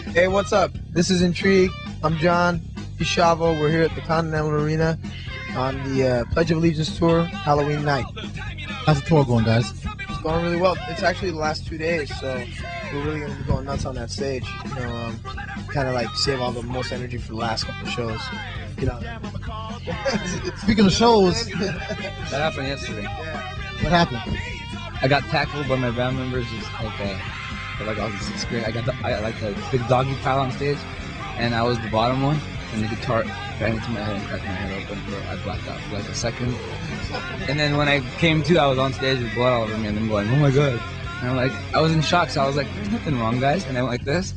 Hey, what's up? This is Intrigue. I'm John. He's Shavo. We're here at the Continental Arena on the Pledge of Allegiance tour, Halloween night. How's the tour going, guys? It's going really well. It's actually the last 2 days, so we're really going to be going nuts on that stage. You know, kind of like save all the most energy for the last couple of shows. You know. Speaking of shows, That happened yesterday. what happened? I got tackled by my band members. Just like I was in sixth grade. I like the big doggy pile on stage, and I was the bottom one. And the guitar ran into my head and cracked my head open. Bro, I blacked out for like a second. And then when I came to, I was on stage with blood all over me, and I'm going, oh my god. And I'm like, I was in shock. So I was like, there's nothing wrong, guys. And I went like this,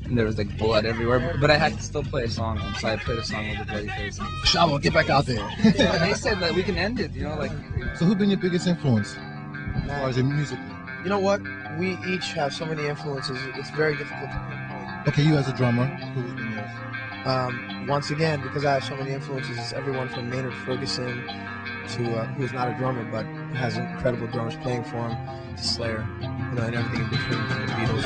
and there was like blood everywhere. But I had to still play a song, so I played a song with a bloody face. Shavo, get back out there. And they said that we can end it, you know, like. So who's been your biggest influence as far as your music? You know what? We each have so many influences. It's very difficult to pinpoint. Okay, you as a drummer, who's been yours? Once again, because I have so many influences, it's everyone from Maynard Ferguson to who's not a drummer but has incredible drummers playing for him, to Slayer, you know, and everything in between, from the Beatles.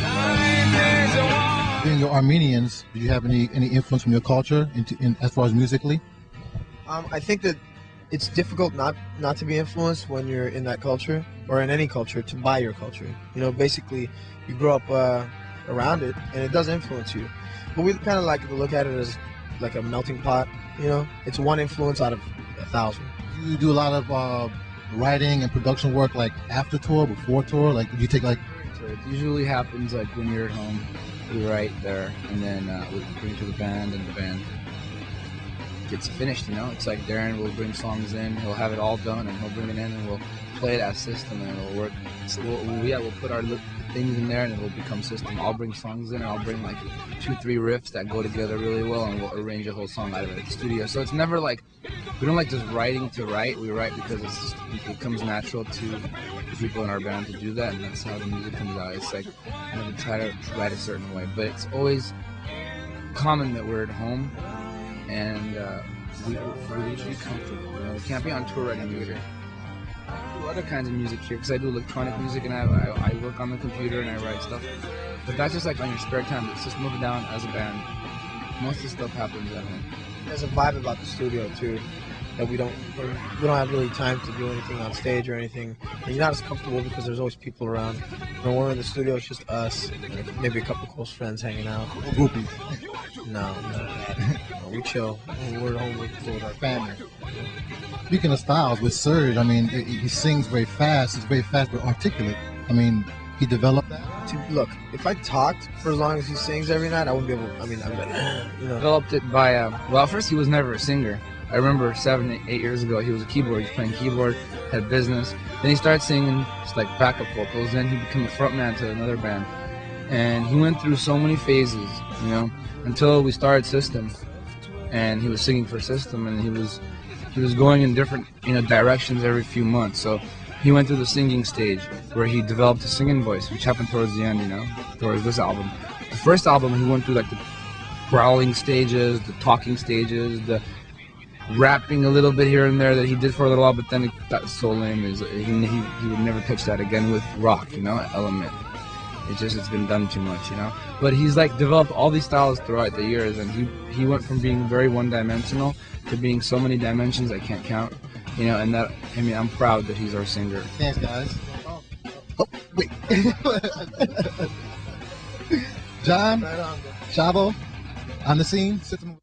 Being your Armenians, did you have any influence from your culture as far as musically? I think that it's difficult not to be influenced when you're in that culture or in any culture to buy your culture. You know, basically, you grow up around it, and it does influence you. But we kind of like to look at it as like a melting pot. You know, it's one influence out of 1,000. You do a lot of writing and production work, like after tour, before tour. Like, do you take like? So it usually happens like when you're at home, we write there, and then we bring it to the band, and the band gets finished. You know, it's like Darren will bring songs in, he'll have it all done, and he'll bring it in, and we'll play it as system, and it'll work. So we'll put our things in there, and it'll become system. I'll bring songs in, and I'll bring like 2-3 riffs that go together really well, and we'll arrange a whole song out of it at the studio. So it's never like, we don't like just writing to write. We write because it comes natural to the people in our band to do that, and that's how the music comes out. It's like, you know, we try to write a certain way, but it's always common that we're at home, and we're usually comfortable. You know, we can't be on tour writing music. I do other kinds of music here because I do electronic music, and I work on the computer and I write stuff. But that's just like on your spare time. It's just moving down as a band. Most of the stuff happens at home. There's a vibe about the studio too, that we don't have really time to do anything on stage or anything. And you're not as comfortable because there's always people around. When we're in the studio, it's just us, and maybe a couple close friends hanging out. Groupies. No, we chill. We're at home with our family. Speaking of styles, with Serge, I mean, he sings very fast. He's very fast but articulate. I mean, he developed that. Look, if I talked for as long as he sings every night, I wouldn't be able. I mean, I'm like, you know. Developed it by well, first he was never a singer. I remember 7-8 years ago he was a keyboard. He was playing keyboard, had a business. Then he started singing just like backup vocals. Then he became a frontman to another band, and he went through so many phases, you know, until we started System, and he was singing for System, and he was going in different, you know, directions every few months. So he went through the singing stage where he developed a singing voice, which happened towards the end, you know, towards this album. The first album he went through like the growling stages, the talking stages, the rapping a little bit here and there that he did for a little while, but then it got so lame. He would never pitch that again with rock, you know, element. It's been done too much, you know. But he's like developed all these styles throughout the years, and he went from being very one-dimensional to being so many dimensions I can't count, you know. And that, I mean, I'm proud that he's our singer. Thanks, guys. Oh, wait. John, Right on, bro. Shavo, on the scene. System.